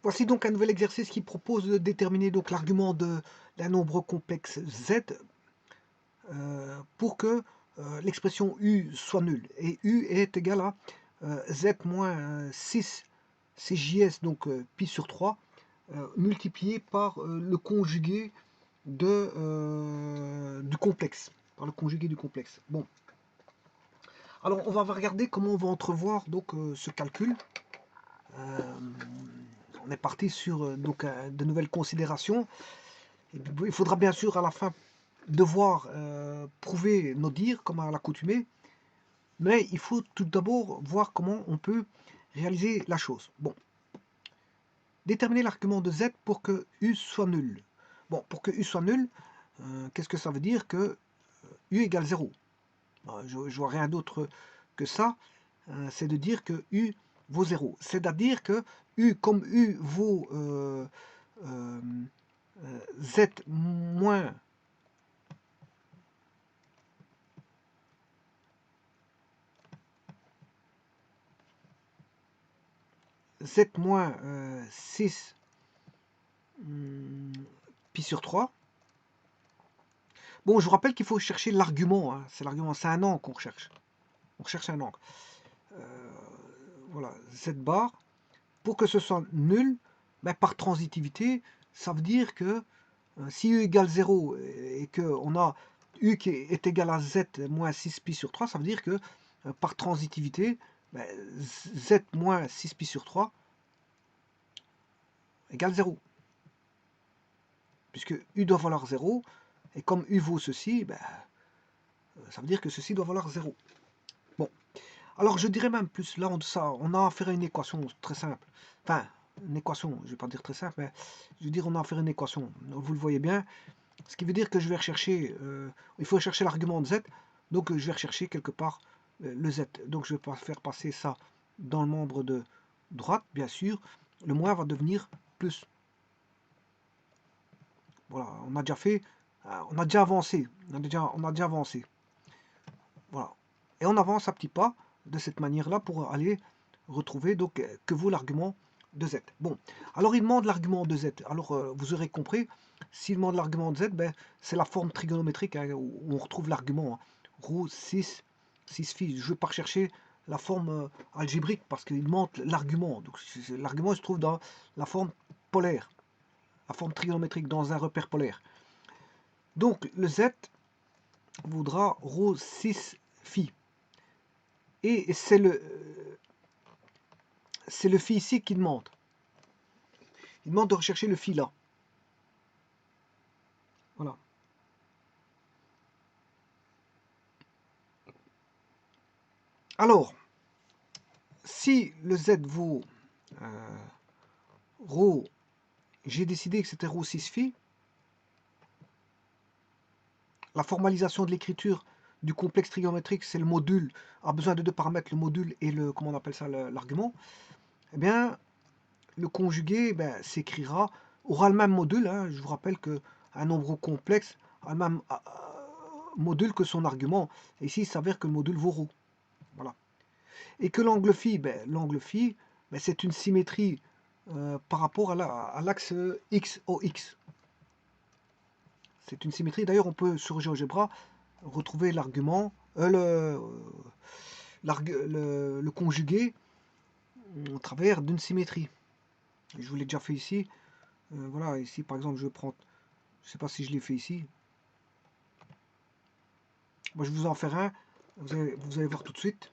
Voici donc un nouvel exercice qui propose de déterminer donc l'argument d'un nombre complexe z pour que l'expression u soit nulle. Et u est égal à z moins 6 CJS, donc pi sur 3, multiplié par le conjugué du complexe. Par le conjugué du complexe. Bon. Alors on va regarder comment on va entrevoir donc ce calcul. On est parti sur donc de nouvelles considérations. Et il faudra bien sûr à la fin devoir prouver nos dires comme à l'accoutumée, mais il faut tout d'abord voir comment on peut réaliser la chose. Bon, déterminer l'argument de z pour que u soit nul. Bon, pour que u soit nul, qu'est-ce que ça veut dire que u égale 0? Je ne vois rien d'autre que ça, c'est de dire que u vaut 0. C'est-à-dire que u, comme u vaut z moins z moins 6 pi sur 3. Bon, je vous rappelle qu'il faut chercher l'argument, hein. C'est l'argument, c'est un angle qu'on recherche. On recherche un angle. Voilà, z bar. Pour que ce soit nul, ben, par transitivité, ça veut dire que si u égale 0 et qu'on a u qui est égal à z moins 6 pi sur 3, ça veut dire que par transitivité, ben, z moins 6 pi sur 3 égale 0. Puisque u doit valoir 0, et comme u vaut ceci, ben, ça veut dire que ceci doit valoir 0. Bon, alors je dirais même plus, là on a affaire à une équation très simple. Enfin, une équation, je ne vais pas dire très simple, mais je veux dire on a affaire à une équation. Vous le voyez bien, ce qui veut dire que je vais rechercher, il faut chercher l'argument de z, donc je vais rechercher quelque part le z. Donc je vais faire passer ça dans le membre de droite, bien sûr. Le moins va devenir plus. Voilà, on a déjà fait, on a déjà avancé, on a déjà avancé. Voilà. Et on avance à petits pas de cette manière-là pour aller retrouver donc que vaut l'argument de z. Bon, alors il demande l'argument de z. Alors vous aurez compris, s'il demande l'argument de z, ben, c'est la forme trigonométrique hein, où on retrouve l'argument. Hein. Rho 6 phi. Je ne vais pas rechercher la forme algébrique parce qu'il demande l'argument. Donc l'argument se trouve dans la forme polaire, la forme trigonométrique dans un repère polaire. Donc le z vaudra rho 6 phi. Et c'est le phi ici qui demande. Il demande de rechercher le phi là. Voilà. Alors, si le z vaut rho, j'ai décidé que c'était rho 6 phi, la formalisation de l'écriture du complexe trigonométrique, c'est le module, a besoin de deux paramètres, le module et le, comment on appelle ça, l'argument. Eh bien, le conjugué s'écrira, aura le même module, hein, je vous rappelle qu'un nombre complexe a le même module que son argument. Et ici, il s'avère que le module vaut rho. Voilà. Et que l'angle phi, c'est une symétrie par rapport à l'axe XOX. C'est une symétrie. D'ailleurs, on peut sur GeoGebra retrouver l'argument, le conjugué au travers d'une symétrie. Je vous l'ai déjà fait ici. Voilà, ici par exemple, je prends, je ne sais pas si je l'ai fait ici. Moi, je vous en ferai un. Vous allez voir tout de suite.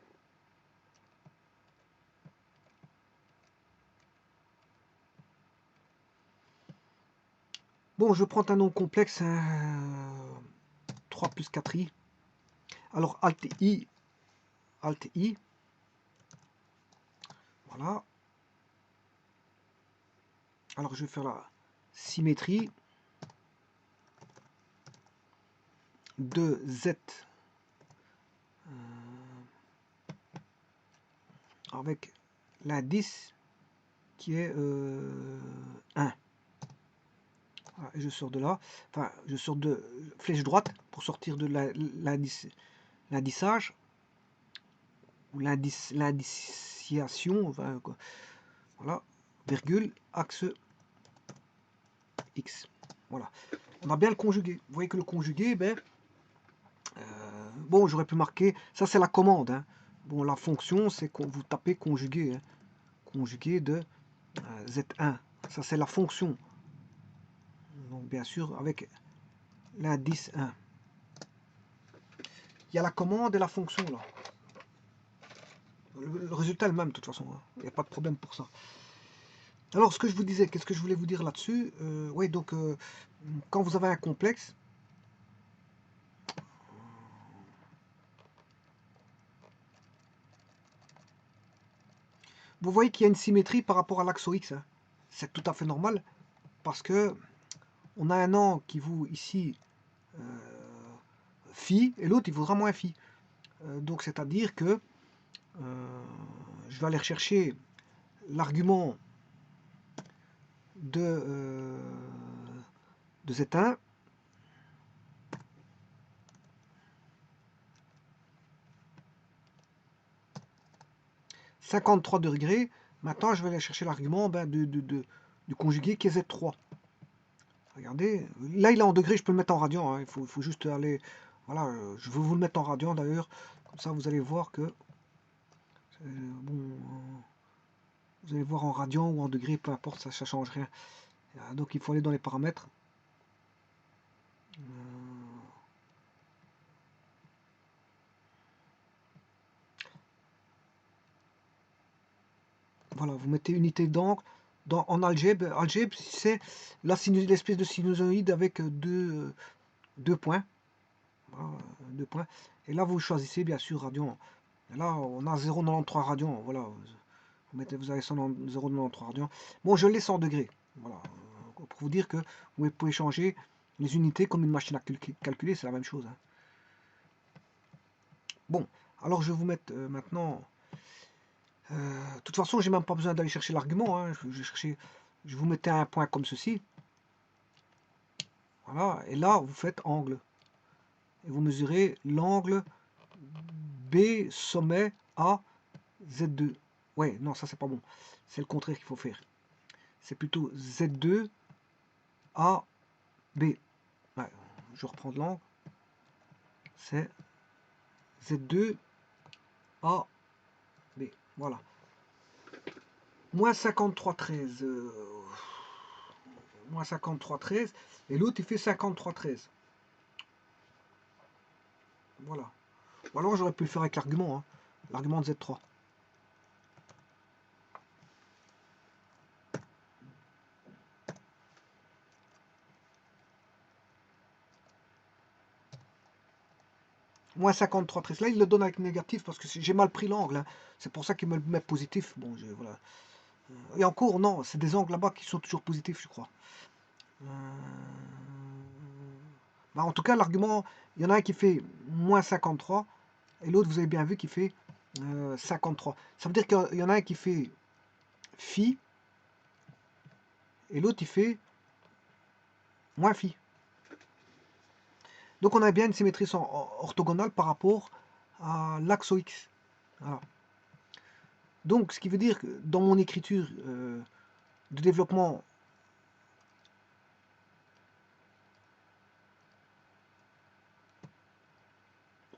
Bon, je prends un nom complexe, 3 plus 4i. Alors, Alt I, voilà. Alors, je vais faire la symétrie de Z avec l'indice qui est 1. Voilà, et je sors de là. Enfin, je sors de flèche droite pour sortir de l'indissage ou l'indiciation. Enfin, quoi. Voilà. virgule, axe X. Voilà. On a bien le conjugué. Vous voyez que le conjugué, ben, bon, j'aurais pu marquer, ça c'est la commande. Hein. Bon, la fonction, c'est que vous tapez conjugué. Hein. Conjugué de Z1. Ça c'est la fonction. Donc bien sûr, avec l'indice 1. Il y a la commande et la fonction là. Le résultat est le même de toute façon. Hein. Il n'y a pas de problème pour ça. Alors, ce que je vous disais, qu'est-ce que je voulais vous dire là-dessus oui, donc, quand vous avez un complexe, vous voyez qu'il y a une symétrie par rapport à l'axe X. Hein. C'est tout à fait normal, parce que on a un angle qui vaut ici phi, et l'autre il vaudra moins phi. Donc, c'est-à-dire que je vais aller rechercher l'argument de Z1, « 53 degrés. Maintenant, je vais aller chercher l'argument du conjugué qui est Z3. Regardez, là il est en degrés, je peux le mettre en radian. Hein. Il faut juste aller... Voilà, je veux vous le mettre en radian d'ailleurs. Comme ça, vous allez voir que... bon, vous allez voir en radian ou en degrés, peu importe, ça ne change rien. Donc il faut aller dans les paramètres. Voilà, vous mettez unité d'angle. En algèbre, c'est l'espèce de sinusoïde avec deux points. Voilà, 2 points. Et là, vous choisissez bien sûr radian. Et là, on a 0,93 radian. Voilà, vous avez 0,93 radian. Bon, je laisse en degrés. Voilà, pour vous dire que vous pouvez changer les unités comme une machine à calculer, c'est la même chose. Hein. Bon, alors je vais vous mettre maintenant. De toute façon, j'ai même pas besoin d'aller chercher l'argument. Hein. Je vous mettais un point comme ceci. Voilà, et là, vous faites angle. Et vous mesurez l'angle B sommet A Z2. Ouais, non, ça c'est pas bon. C'est le contraire qu'il faut faire. C'est plutôt Z2 A B. Ouais, je reprends de l'angle. C'est Z2 A B. Voilà. Moins 53,13. Moins 53,13. Et l'autre, il fait 53,13. Voilà. Ou alors, j'aurais pu le faire avec l'argument. Hein, l'argument de Z3. Moins 53,13. Là, il le donne avec négatif parce que j'ai mal pris l'angle. Hein. C'est pour ça qu'il me le met positif. Bon, voilà. Et encore, non, c'est des angles là-bas qui sont toujours positifs, je crois. Bah, en tout cas, l'argument, il y en a un qui fait moins 53 et l'autre, vous avez bien vu, qui fait 53. Ça veut dire qu'il y en a un qui fait phi et l'autre, il fait moins phi. Donc, on a bien une symétrie orthogonale par rapport à l'axe X. Voilà. Donc, ce qui veut dire que dans mon écriture de développement,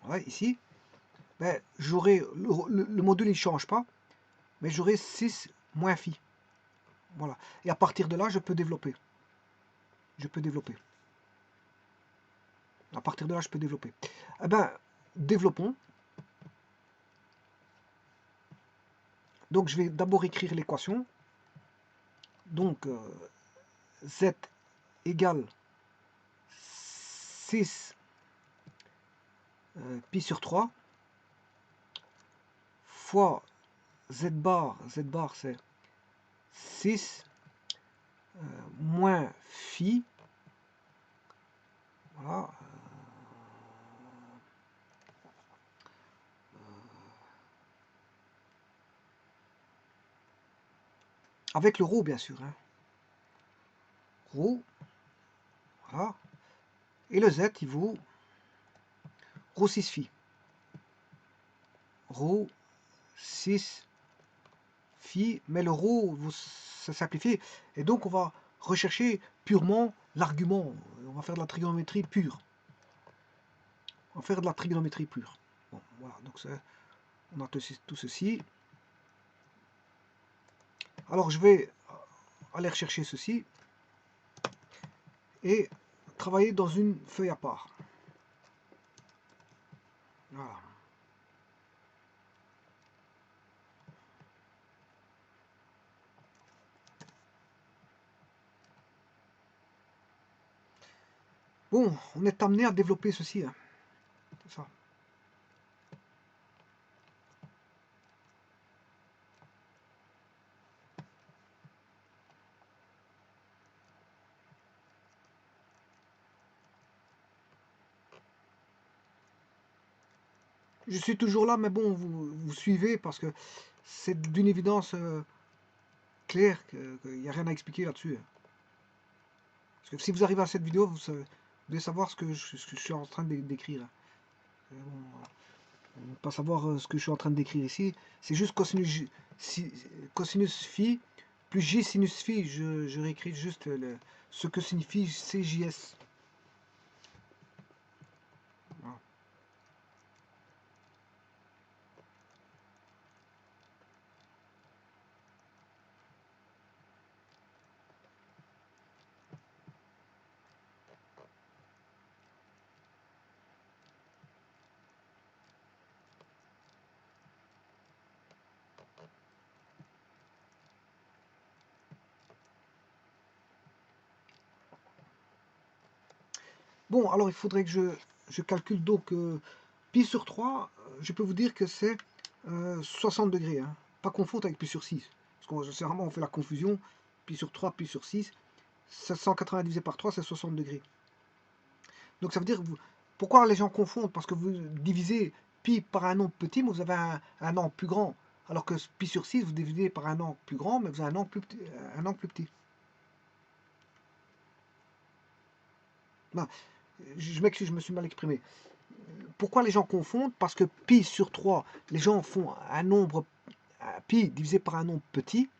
ouais, ici, ben, j'aurai le module, il ne change pas, mais j'aurai 6 moins phi. Voilà. Et à partir de là, je peux développer. Je peux développer. À partir de là, je peux développer. Eh ben, développons. Donc, je vais d'abord écrire l'équation. Donc, Z égale 6 pi sur 3 fois Z bar c'est 6 moins phi. Voilà. Avec le rho, bien sûr. Hein. Rho. Voilà. Et le Z, il vaut rho 6 phi. Rho 6 phi, mais le rho, ça simplifie, et donc on va rechercher purement l'argument, on va faire de la trigonométrie pure. On va faire de la trigonométrie pure. Bon, voilà, donc on a tout ceci. Alors je vais aller rechercher ceci et travailler dans une feuille à part. Voilà. Bon, on est amené à développer ceci. Hein. C'est ça. Je suis toujours là, mais bon, vous suivez parce que c'est d'une évidence claire qu'il n'y a rien à expliquer là-dessus. Hein. Parce que si vous arrivez à cette vidéo, vous devez savoir ce que je suis en train de décrire. Bon, pas savoir ce que je suis en train de décrire ici. C'est juste cosinus phi plus j sinus phi. Je réécris juste ce que signifie CJS. Voilà. Bon, alors il faudrait que je calcule donc pi sur 3, je peux vous dire que c'est 60 degrés. Hein. Pas confondre avec pi sur 6. Parce que généralement on fait la confusion. Pi sur 3, pi sur 6. 780 divisé par 3, c'est 60 degrés. Donc ça veut dire, pourquoi les gens confondent? Parce que vous divisez pi par un nombre petit, mais vous avez un nombre plus grand. Alors que pi sur 6, vous divisez par un nombre plus grand, mais vous avez un nombre plus petit. Ben, je m'excuse, je me suis mal exprimé. Pourquoi les gens confondent? Parce que pi sur 3, les gens font un nombre pi divisé par un nombre petit,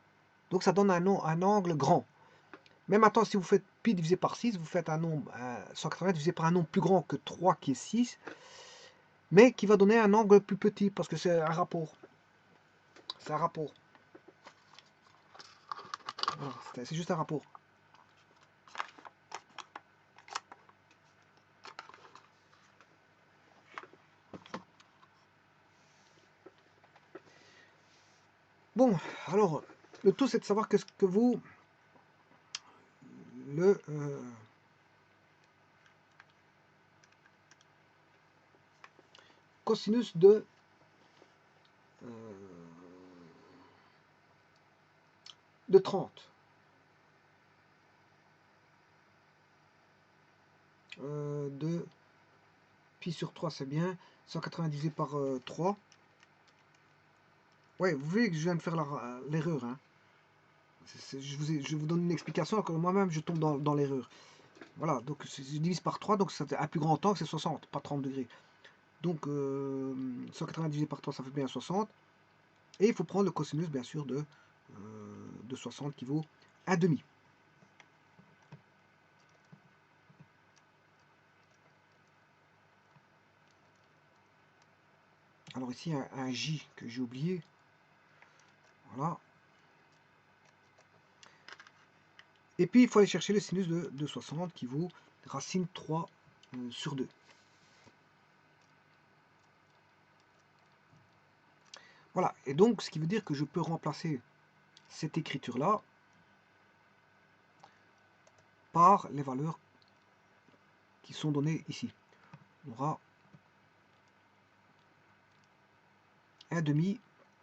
donc ça donne un angle grand. Mais maintenant, si vous faites pi divisé par 6, vous faites un nombre 180 divisé par un nombre plus grand que 3 qui est 6, mais qui va donner un angle plus petit, parce que c'est un rapport. C'est un rapport. Voilà, c'est juste un rapport. Bon, alors, le tout c'est de savoir qu'est-ce que vaut le cosinus de 30. De pi sur 3, c'est bien. 180 divisé par 3. Ouais, vous voyez que je viens de faire l'erreur. Hein. Je vous donne une explication, que moi-même je tombe dans l'erreur. Voilà, donc je divise par 3, donc c'est un plus grand angle, c'est 60, pas 30 degrés. Donc 180 divisé par 3, ça fait bien 60. Et il faut prendre le cosinus, bien sûr, de 60 qui vaut 1,5. Alors ici, un J que j'ai oublié. Voilà. Et puis, il faut aller chercher le sinus de 60 qui vaut racine 3 sur 2. Voilà. Et donc, ce qui veut dire que je peux remplacer cette écriture-là par les valeurs qui sont données ici. On aura 1,5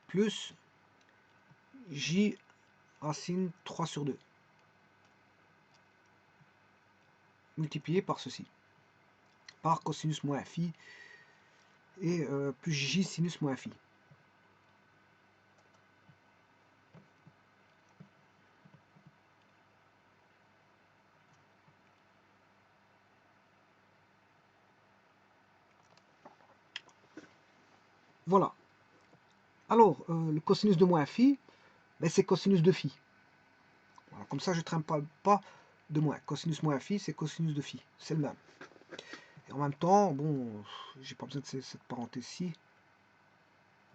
plus J racine 3 sur 2 multiplié par ceci, par cosinus moins phi et plus J sinus moins phi. Voilà. Alors, le cosinus de moins phi, mais c'est cosinus de phi. Voilà, comme ça, je ne traîne pas de moins. Cosinus moins phi, c'est cosinus de phi. C'est le même. Et en même temps, bon, j'ai pas besoin de cette parenthèse-ci.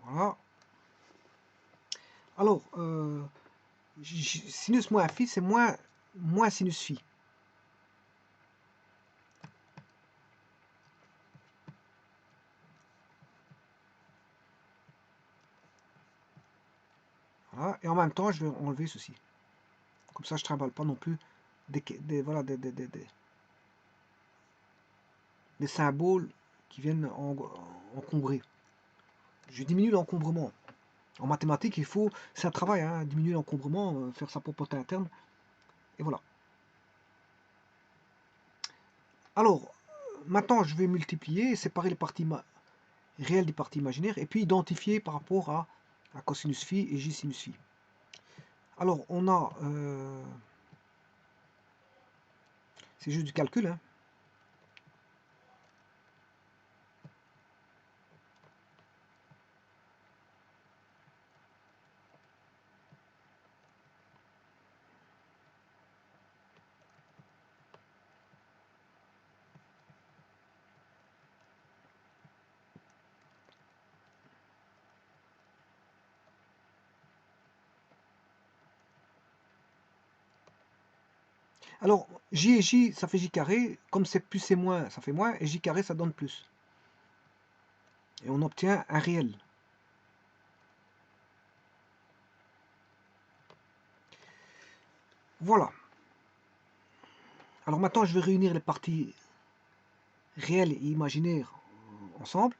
Voilà. Alors, sinus moins phi, c'est moins sinus phi. Voilà. Et en même temps, je vais enlever ceci. Comme ça, je ne trimballe pas non plus voilà, des symboles qui viennent encombrer. Je diminue l'encombrement. En mathématiques, c'est un travail, hein, diminuer l'encombrement, faire sa propreté interne, et voilà. Alors, maintenant, je vais multiplier, séparer les parties réelles des parties imaginaires, et puis identifier par rapport à cosinus phi et j sinus phi. Alors, on a... c'est juste du calcul, hein. Alors, j et j, ça fait j carré. Comme c'est plus et moins, ça fait moins. Et j carré, ça donne plus. Et on obtient un réel. Voilà. Alors maintenant, je vais réunir les parties réelles et imaginaires ensemble.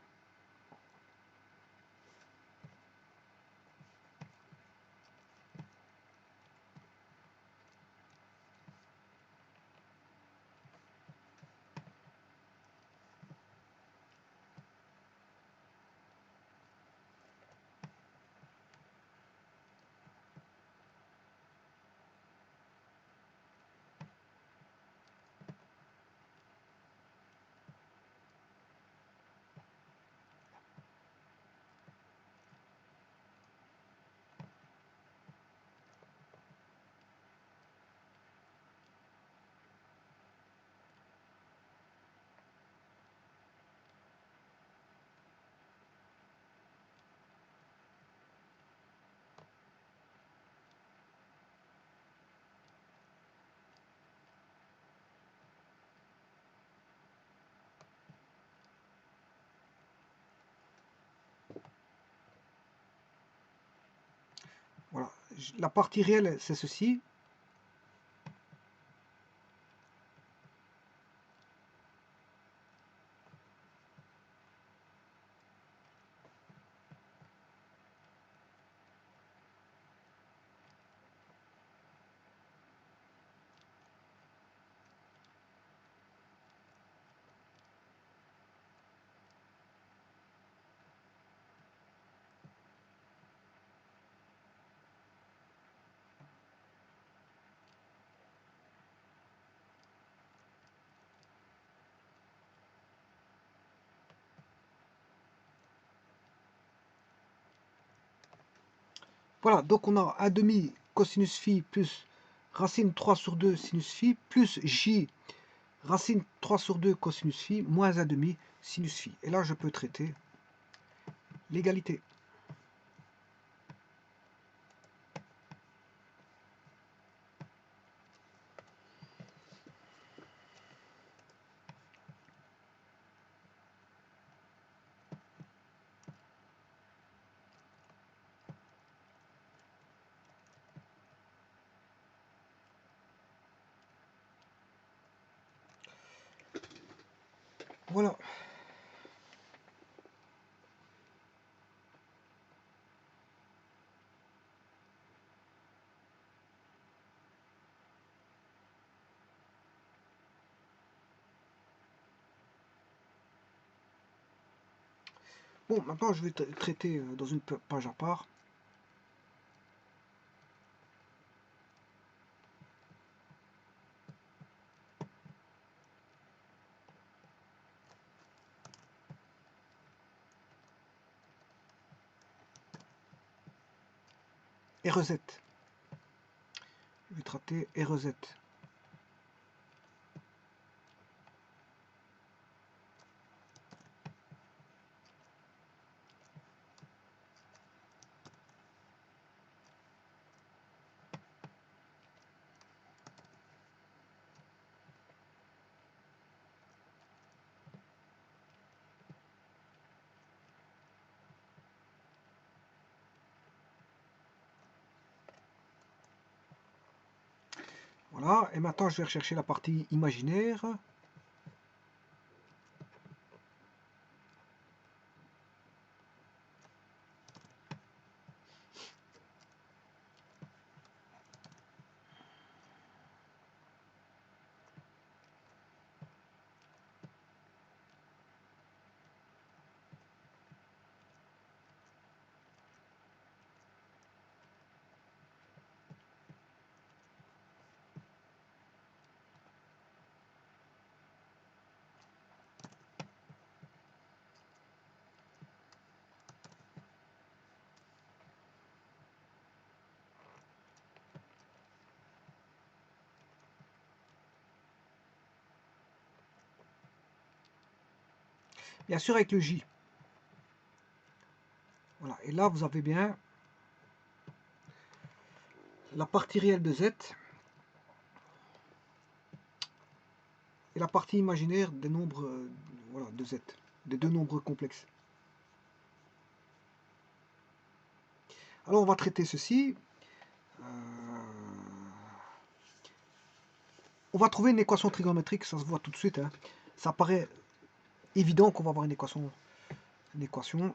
Voilà. La partie réelle, c'est ceci. Voilà, donc on a 1 demi cosinus phi plus racine 3 sur 2 sinus phi plus j racine 3 sur 2 cosinus phi moins 1 demi sinus phi. Et là, je peux traiter l'égalité. Voilà. Bon, maintenant, je vais traiter dans une page à part. RZ. Je vais traiter RZ. Voilà, et maintenant je vais rechercher la partie imaginaire. Bien sûr avec le J. Voilà, et là vous avez bien la partie réelle de Z et la partie imaginaire des nombres voilà, de Z, des deux nombres complexes. Alors on va traiter ceci. On va trouver une équation trigonométrique, ça se voit tout de suite. Hein. Ça paraît évident qu'on va avoir une équation. Une équation.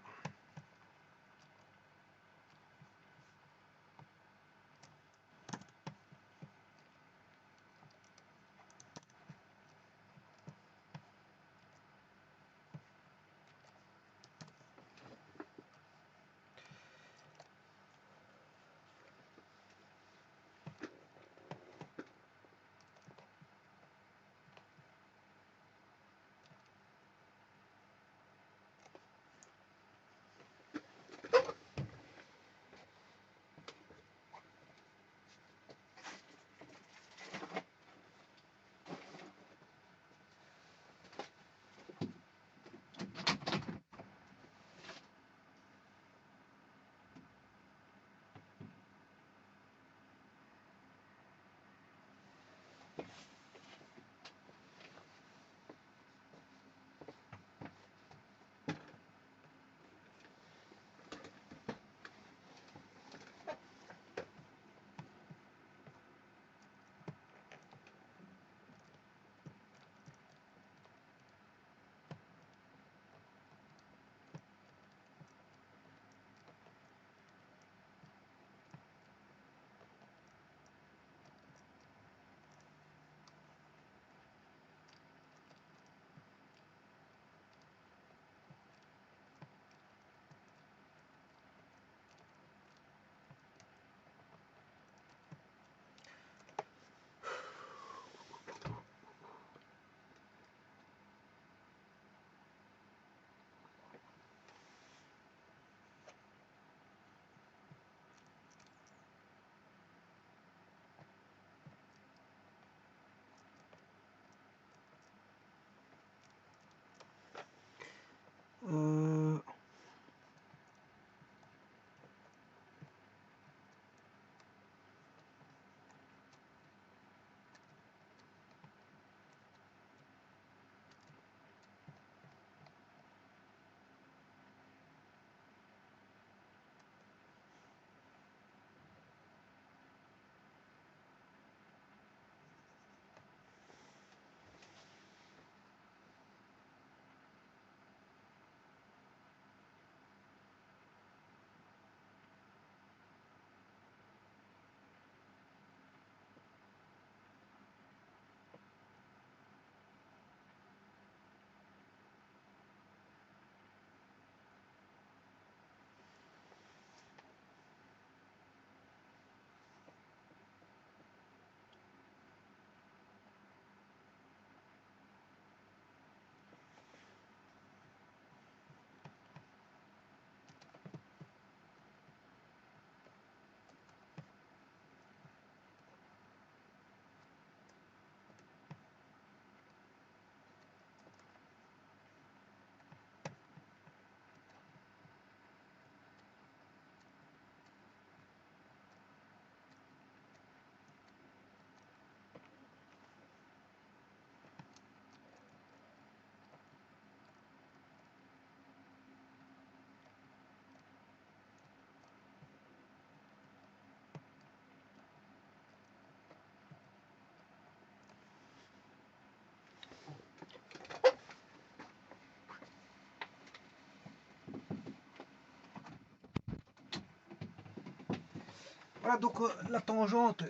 Voilà, donc la tangente,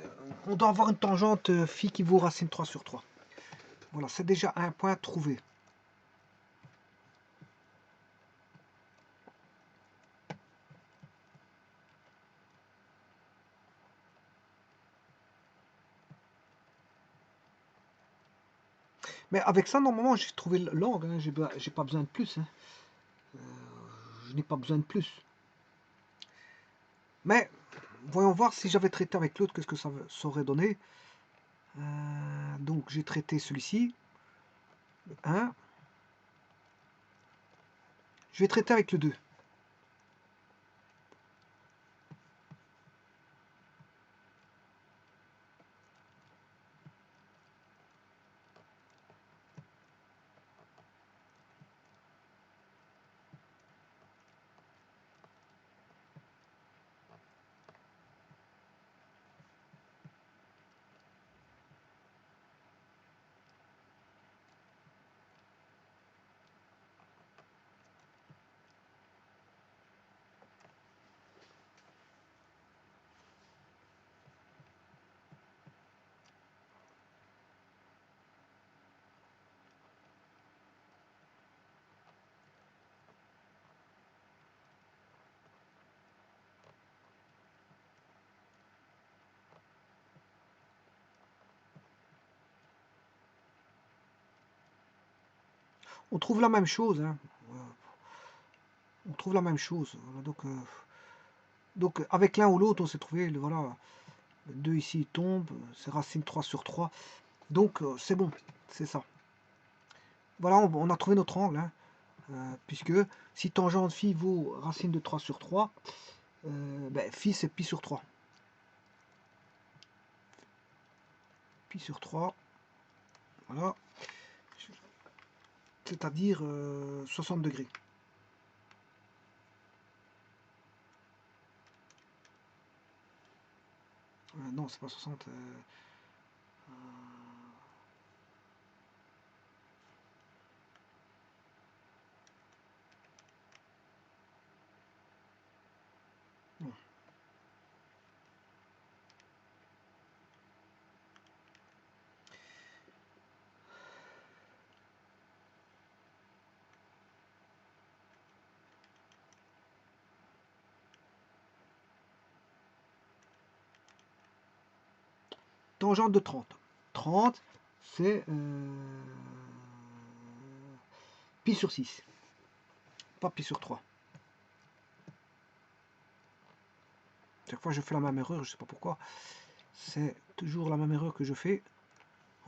on doit avoir une tangente phi qui vaut racine 3 sur 3. Voilà, c'est déjà un point trouvé. Mais avec ça, normalement, j'ai trouvé l'angle, hein, j'ai pas besoin de plus. Hein. Je n'ai pas besoin de plus. Mais, voyons voir si j'avais traité avec l'autre, qu'est-ce que ça aurait donné. Donc, j'ai traité celui-ci, le 1. Je vais traiter avec le 2. On trouve la même chose. Hein. On trouve la même chose. Donc avec l'un ou l'autre, on s'est trouvé, voilà, le 2 ici il tombe, c'est racine 3 sur 3. Donc c'est bon, c'est ça. Voilà, on a trouvé notre angle. Hein, puisque si tangente phi vaut racine de 3 sur 3, ben, phi c'est pi sur 3. Pi sur 3, voilà, c'est-à-dire 60 degrés. Non, c'est pas 60. Non. Tangente de 30. 30, c'est pi sur 6. Pas pi sur 3. Chaque fois je fais la même erreur, je sais pas pourquoi. C'est toujours la même erreur que je fais.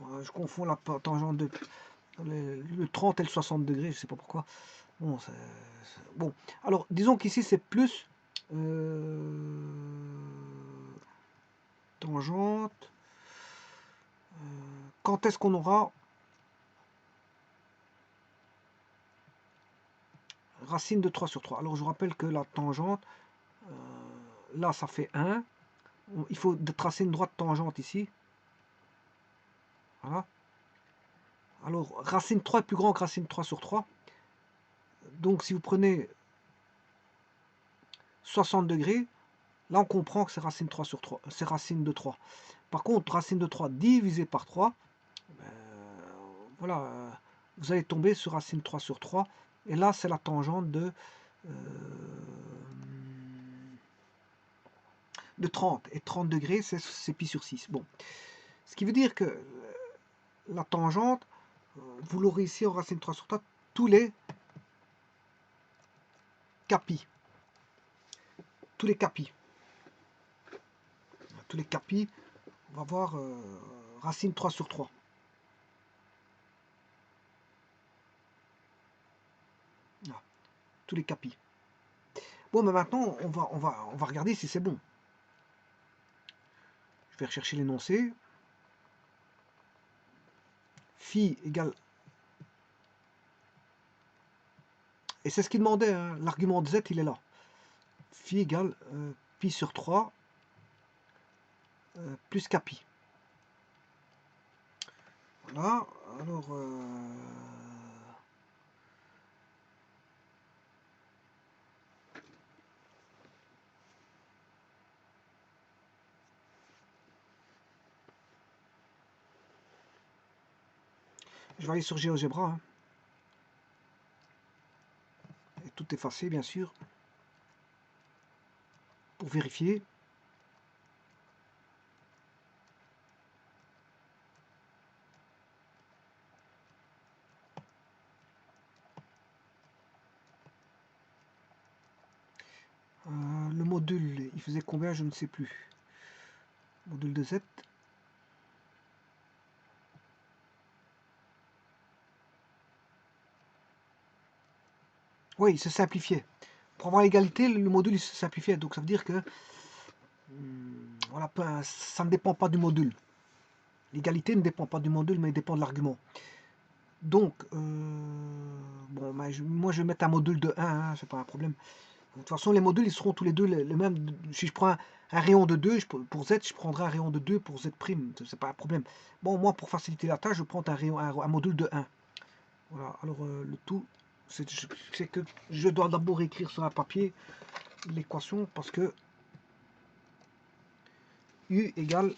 Je confonds la tangente de le 30 et le 60 degrés, je sais pas pourquoi. Bon, bon. Alors disons qu'ici c'est plus tangente. Quand est-ce qu'on aura racine de 3 sur 3? Alors je vous rappelle que la tangente, là ça fait 1. Il faut tracer une droite tangente ici. Voilà. Alors racine 3 est plus grand que racine 3 sur 3. Donc si vous prenez 60 degrés, là on comprend que c'est racine 3 sur 3. C'est racine de 3. Par contre, racine de 3 divisé par 3, voilà, vous allez tomber sur racine 3 sur 3. Et là, c'est la tangente de 30. Et 30 degrés, c'est pi sur 6. Bon. Ce qui veut dire que la tangente, vous l'aurez ici en racine 3 sur 3, tous les capis. Tous les capis. Tous les capis, on va voir racine 3 sur 3. Voilà. Tous les capis. Bon, mais maintenant, on va regarder si c'est bon. Je vais rechercher l'énoncé. Phi égale... Et c'est ce qu'il demandait, hein. L'argument de z, il est là. Phi égale pi sur 3 plus capi. Voilà, alors... Je vais aller sur GeoGebra, hein, et tout effacer bien sûr, pour vérifier. Le module, il faisait combien? Je ne sais plus. Module de Z. Oui, il se simplifiait. Pour avoir l'égalité, le module il se simplifiait. Donc ça veut dire que voilà, ça ne dépend pas du module. L'égalité ne dépend pas du module, mais dépend de l'argument. Donc, bon, moi je vais mettre un module de 1, hein, c'est pas un problème. De toute façon, les modules, ils seront tous les deux les mêmes. Si je prends un rayon de 2, pour Z, je prendrai un rayon de 2 pour Z', c'est pas un problème. Bon, moi, pour faciliter la tâche, je prends un module de 1. Voilà, alors le tout, c'est que je dois d'abord écrire sur un papier l'équation, parce que U égale,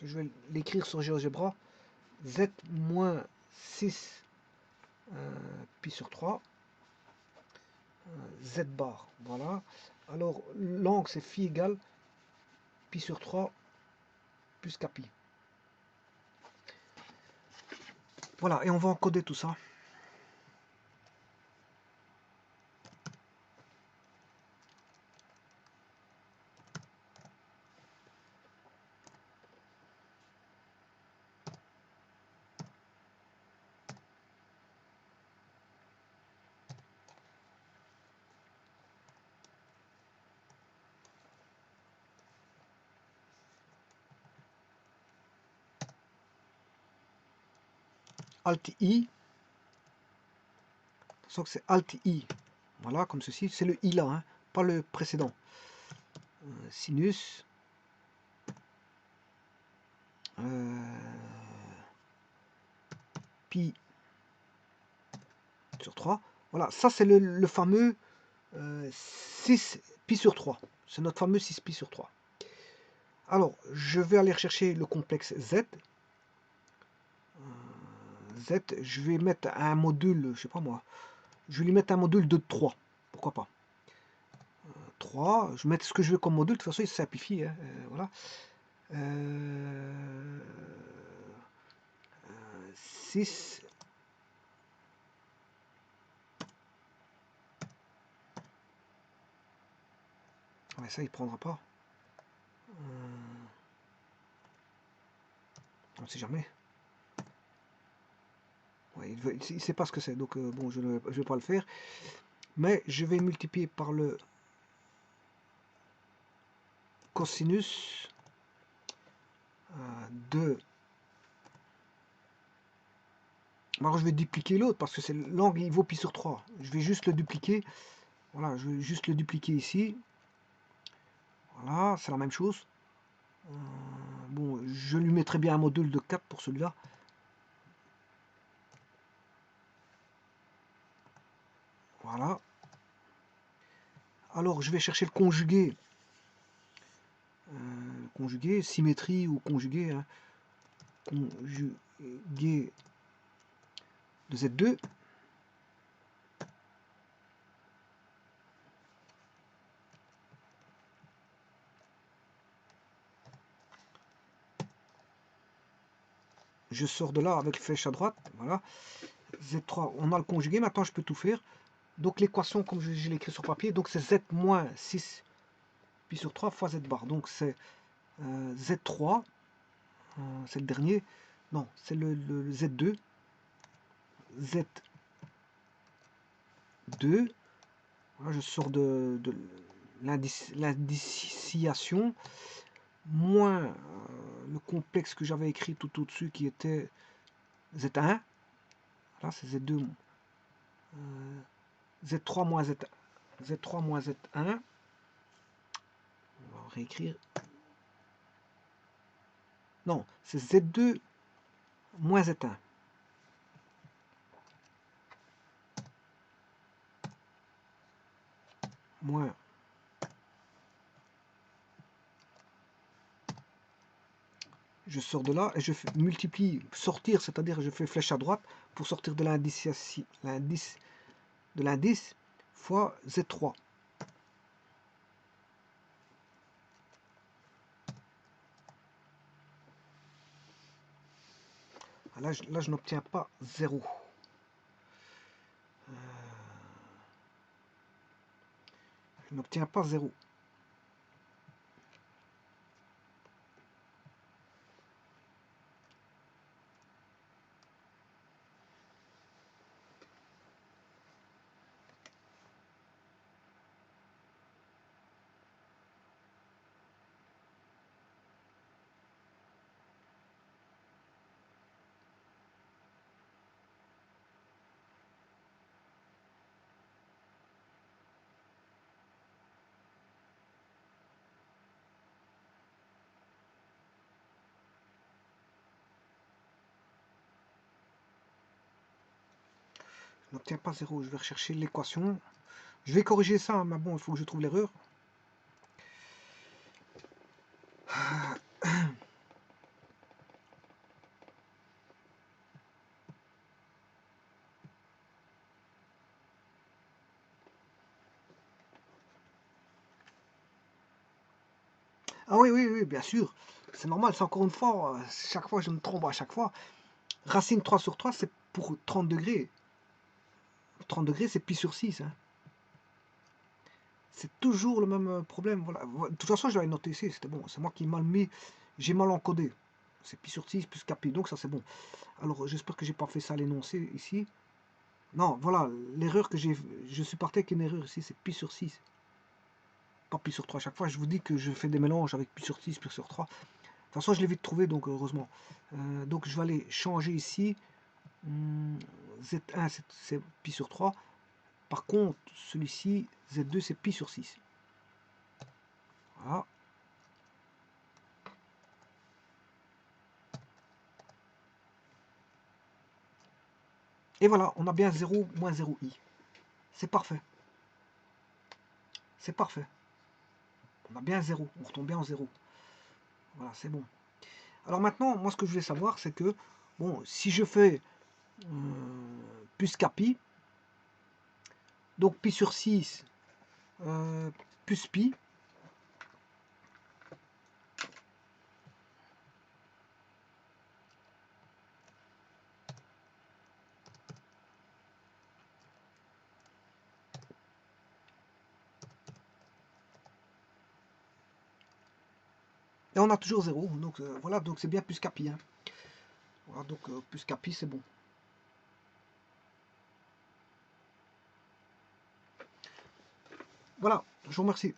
je vais l'écrire sur GeoGebra, Z moins 6 pi sur 3, Z bar, voilà. Alors, l'angle, c'est phi égale pi sur 3 plus kpi. Voilà, et on va encoder tout ça. Alt I, sauf que c'est Alt I, voilà, comme ceci, c'est le I là, hein, pas le précédent. Sinus, pi sur 3, voilà, ça c'est le fameux 6 pi sur 3, c'est notre fameux 6 pi sur 3. Alors, je vais aller rechercher le complexe Z. Z, je vais mettre un module, je sais pas moi, je vais lui mettre un module de 3, pourquoi pas. 3, je vais mettre ce que je veux comme module, de toute façon il se simplifie, hein, voilà. 6. Mais ça il prendra pas. On sait jamais. Ouais, il ne sait pas ce que c'est, donc bon, je ne vais pas le faire. Mais je vais multiplier par le cosinus de... Alors je vais dupliquer l'autre, parce que c'est l'angle, il vaut pi sur 3. Je vais juste le dupliquer. Voilà, je vais juste le dupliquer ici. Voilà, c'est la même chose. Bon, je lui mettrai bien un module de 4 pour celui-là. Voilà. Alors, je vais chercher le conjugué. Conjugué, symétrie ou conjugué. Hein. Conjugué de Z2. Je sors de là avec flèche à droite. Voilà. Z3, on a le conjugué. Maintenant, je peux tout faire. Donc, l'équation, comme je l'ai écrit sur papier, donc c'est Z moins 6 pi sur 3 fois Z bar. Donc, c'est Z3. C'est le dernier. Non, c'est le Z2. Z2. Voilà, je sors de l'indiciation, moins le complexe que j'avais écrit tout au-dessus qui était Z1. Là, c'est Z2. Z3 moins Z1. Z3 moins Z1. On va réécrire. Non, c'est Z2 moins Z1. Moins. je sors de là et je multiplie sortir, c'est-à-dire je fais flèche à droite pour sortir de l'indice de l'indice fois Z3. Là, je n'obtiens pas 0. Je n'obtiens pas 0. Je n'obtiens pas 0. Je vais rechercher l'équation. Je vais corriger ça, hein, mais bon, il faut que je trouve l'erreur. Ah oui, oui, oui, bien sûr. C'est normal, c'est encore une fois, chaque fois je me trompe à chaque fois. Racine 3 sur 3, c'est pour 30 degrés. 30 degrés, c'est pi sur 6. Hein. C'est toujours le même problème. Voilà. De toute façon, je l'avais noté ici, c'était bon. C'est moi qui mal mis, j'ai mal encodé. C'est pi sur 6 plus k pi, donc ça c'est bon. Alors j'espère que j'ai pas fait ça à l'énoncé ici. Non, voilà, l'erreur que j'ai, je suis parti avec une erreur ici, c'est pi sur 6. Pas pi sur 3 à chaque fois, je vous dis que je fais des mélanges avec pi sur 6, pi sur 3. De toute façon, je l'ai vite trouvé, donc heureusement. Donc je vais aller changer ici. Z1, c'est pi sur 3. Par contre, celui-ci, Z2, c'est pi sur 6. Voilà. Et voilà, on a bien 0 moins 0i. C'est parfait. C'est parfait. On a bien 0. On retombe bien en 0. Voilà, c'est bon. Alors maintenant, moi, ce que je voulais savoir, c'est que, bon, si je fais plus pi, donc pi sur 6 plus pi, et on a toujours 0. Donc voilà, donc c'est bien plus pi. Hein. Voilà, donc plus pi, c'est bon. Voilà, je vous remercie.